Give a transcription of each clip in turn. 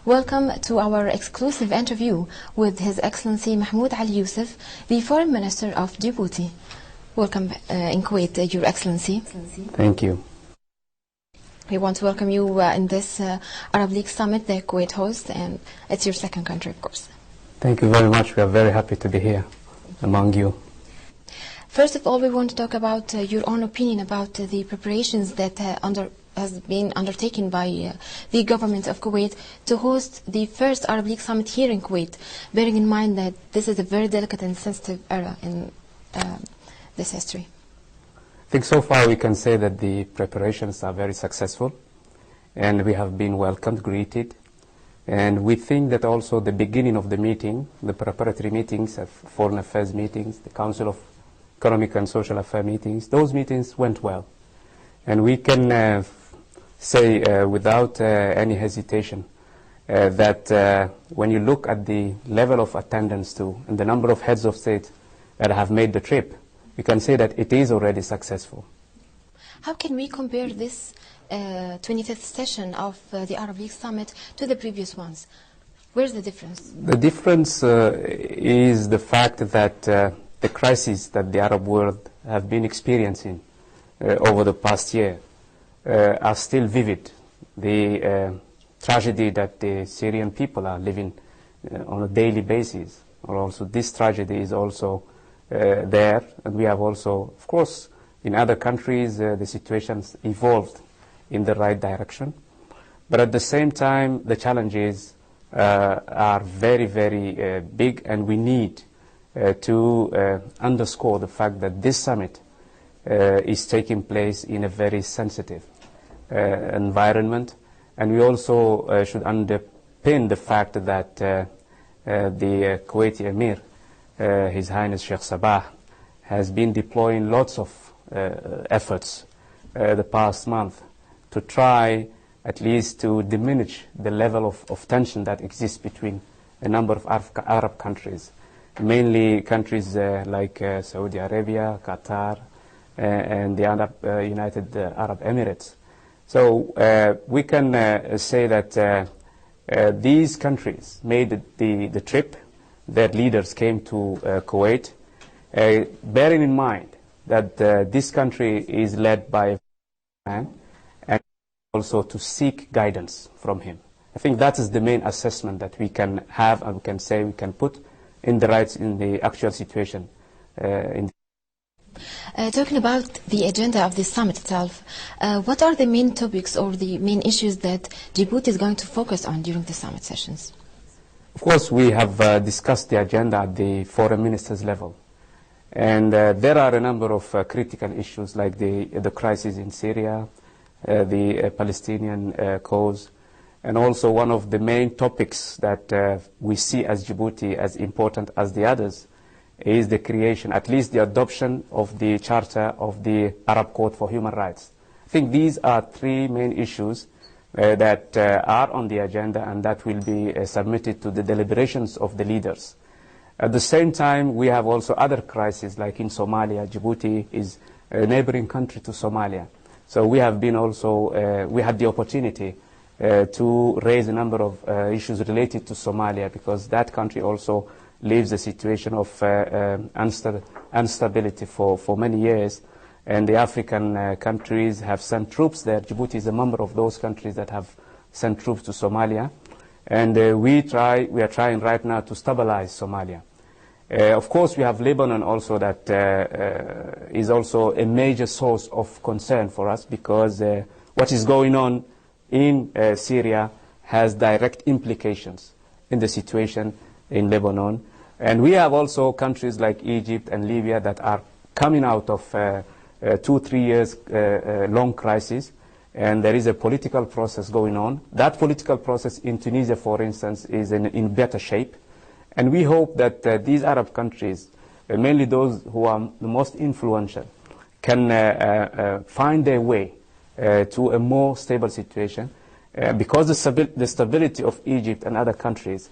Welcome to our exclusive interview with His Excellency Mahamoud Al Youssouf, the Foreign Minister of Djibouti. Welcome in Kuwait, Your Excellency. Thank you. We want to welcome you in this Arab League Summit, the Kuwait host, and it's your second country, of course. Thank you very much. We are very happy to be here among you. First of all, we want to talk about your own opinion about the preparations that has been undertaken by the government of Kuwait to host the first Arab League Summit here in Kuwait, bearing in mind that this is a very delicate and sensitive era in this history. I think so far we can say that the preparations are very successful, and we have been welcomed, greeted, and we think that also the beginning of the meeting, the preparatory meetings, foreign affairs meetings, the Council of Economic and Social Affairs meetings, those meetings went well. And we can say without any hesitation that when you look at the level of attendance to and the number of heads of state that have made the trip, we can say that it is already successful. How can we compare this 25th session of the Arab League Summit to the previous ones? Where's the difference? The difference is the fact that the crises that the Arab world have been experiencing over the past year are still vivid. The tragedy that the Syrian people are living on a daily basis, or also this tragedy is also there. And we have also, of course, in other countries, the situations evolved in the right direction. But at the same time, the challenges are very, very big, and we need to underscore the fact that this summit is taking place in a very sensitive environment, and we also should underpin the fact that the Kuwaiti Emir, His Highness Sheikh Sabah, has been deploying lots of efforts the past month to try at least to diminish the level of tension that exists between a number of Arab countries, mainly countries like Saudi Arabia, Qatar, and the United Arab Emirates. So we can say that these countries made the trip. Their leaders came to Kuwait, bearing in mind that this country is led by a man, and also to seek guidance from him. I think that is the main assessment that we can have, and we can say we can put in the actual situation. Talking about the agenda of this summit itself, what are the main topics or the main issues that Djibouti is going to focus on during the summit sessions? Of course, we have discussed the agenda at the foreign ministers level. And there are a number of critical issues like the crisis in Syria, the Palestinian cause, and also one of the main topics that we see as Djibouti as important as the others is the creation, at least the adoption of the Charter of the Arab Court for Human Rights. I think these are three main issues that are on the agenda and that will be submitted to the deliberations of the leaders. At the same time, we have also other crises, like in Somalia. Djibouti is a neighboring country to Somalia. So we have been also, we had the opportunity to raise a number of issues related to Somalia, because that country also lives a situation of instability for many years. And the African countries have sent troops there. Djibouti is a member of those countries that have sent troops to Somalia. And we are trying right now to stabilize Somalia. Of course, we have Lebanon also that is also a major source of concern for us, because what is going on in Syria has direct implications in the situation in Lebanon. And we have also countries like Egypt and Libya that are coming out of 2-3 years long crisis, and there is a political process going on. That political process in Tunisia, for instance, is in better shape. And we hope that these Arab countries, mainly those who are the most influential, can find their way to a more stable situation, because the stability of Egypt and other countries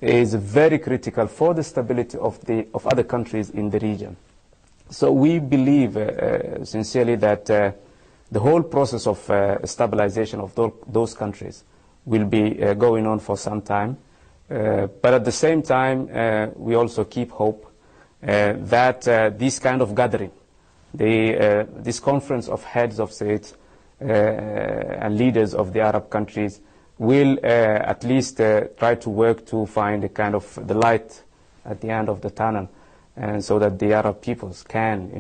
is very critical for the stability of other countries in the region. So we believe sincerely that the whole process of stabilization of those countries will be going on for some time. But at the same time, we also keep hope that this kind of gathering, this conference of heads of states and leaders of the Arab countries will at least try to work to find a kind of the light at the end of the tunnel, and so that the Arab peoples can,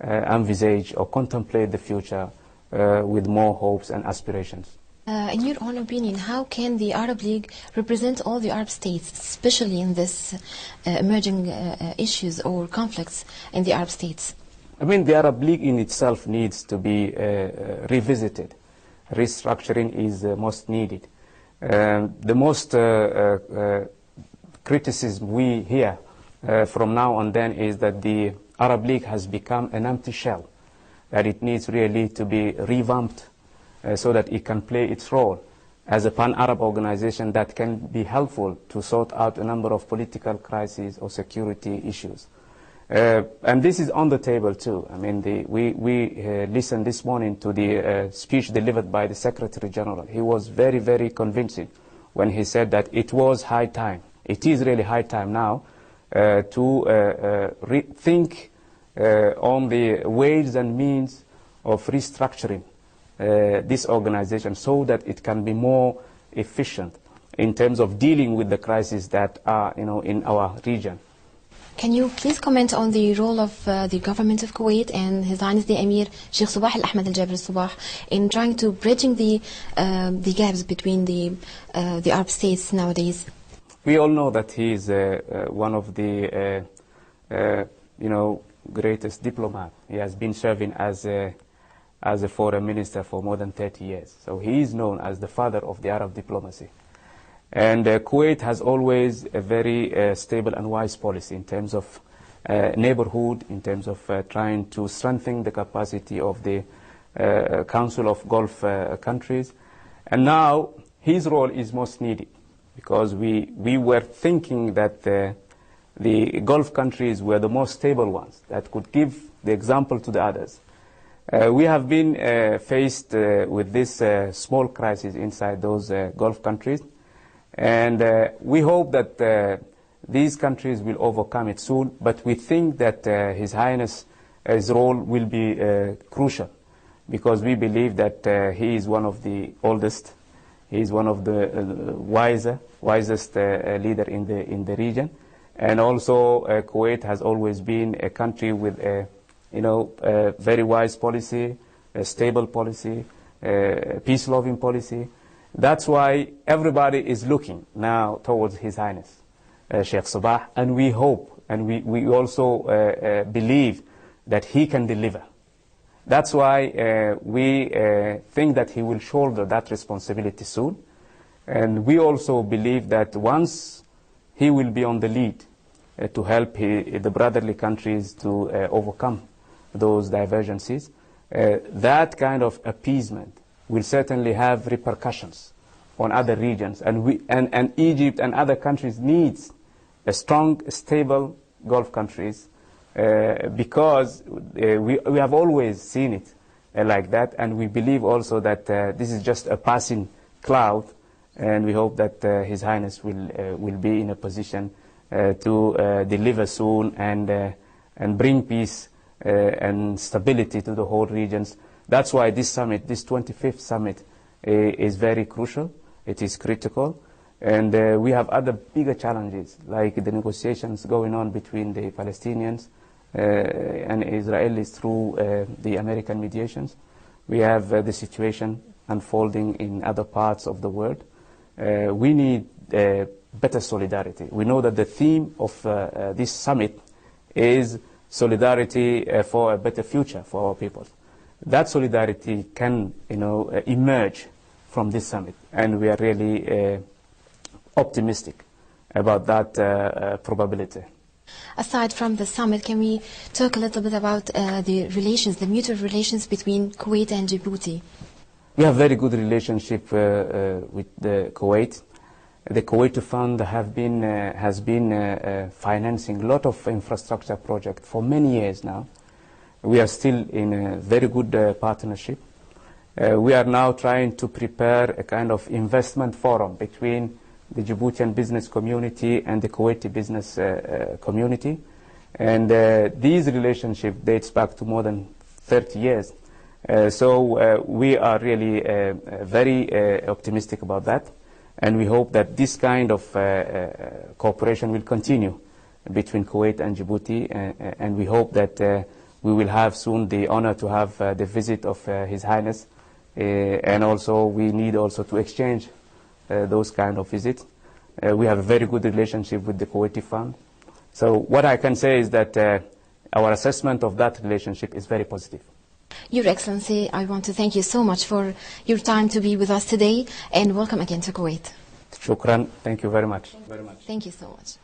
envisage or contemplate the future with more hopes and aspirations. In your own opinion, how can the Arab League represent all the Arab states, especially in this emerging issues or conflicts in the Arab states? I mean, the Arab League in itself needs to be revisited. Restructuring is most needed. The most criticism we hear from now on then is that the Arab League has become an empty shell, that it needs really to be revamped so that it can play its role as a pan-Arab organization that can be helpful to sort out a number of political crises or security issues. And this is on the table too. I mean, we listened this morning to the speech delivered by the Secretary General. He was very, very convincing when he said that it was high time. It is really high time now to think on the ways and means of restructuring this organization so that it can be more efficient in terms of dealing with the crises that are, in our region. Can you please comment on the role of the government of Kuwait and His Highness the Emir Sheikh Sabah Al Ahmed Al Jaber Al Sabah in trying to bridging the gaps between the Arab states nowadays? We all know that he is one of the greatest diplomat. He has been serving as a foreign minister for more than 30 years. So he is known as the father of the Arab diplomacy. And Kuwait has always a very stable and wise policy in terms of neighborhood, in terms of trying to strengthen the capacity of the Council of Gulf countries. And now his role is most needed because we were thinking that the Gulf countries were the most stable ones that could give the example to the others. We have been faced with this small crisis inside those Gulf countries. And we hope that these countries will overcome it soon, but we think that His Highness's role will be crucial because we believe that he is one of the oldest, he is one of the wisest leader in the region, and also Kuwait has always been a country with a very wise policy, a stable policy, peace-loving policy. That's why everybody is looking now towards His Highness, Sheikh Sabah, and we hope and we also believe that he can deliver. That's why we think that he will shoulder that responsibility soon. And we also believe that once he will be on the lead to help the brotherly countries to overcome those divergences, that kind of appeasement will certainly have repercussions on other regions. And Egypt and other countries needs a strong, stable Gulf countries because we have always seen it like that, and we believe also that this is just a passing cloud, and we hope that His Highness will be in a position to deliver soon and bring peace and stability to the whole regions. That's why this summit, this 25th summit, is very crucial. It is critical. And we have other bigger challenges, like the negotiations going on between the Palestinians and Israelis through the American mediations. We have the situation unfolding in other parts of the world. We need better solidarity. We know that the theme of this summit is solidarity for a better future for our people. That solidarity can, emerge from this summit, and we are really optimistic about that probability. Aside from the summit, can we talk a little bit about the relations, the mutual relations between Kuwait and Djibouti? We have very good relationship with the Kuwait. The Kuwait Fund has been financing a lot of infrastructure projects for many years now. We are still in a very good partnership. We are now trying to prepare a kind of investment forum between the Djiboutian business community and the Kuwaiti business community. And these relationship dates back to more than 30 years. So we are really very optimistic about that. And we hope that this kind of cooperation will continue between Kuwait and Djibouti. And we hope that we will have soon the honor to have the visit of His Highness. And also we need also to exchange those kind of visits. We have a very good relationship with the Kuwaiti Fund. So what I can say is that our assessment of that relationship is very positive. Your Excellency, I want to thank you so much for your time to be with us today, and welcome again to Kuwait. Shukran. Thank you very much. Thank you so much.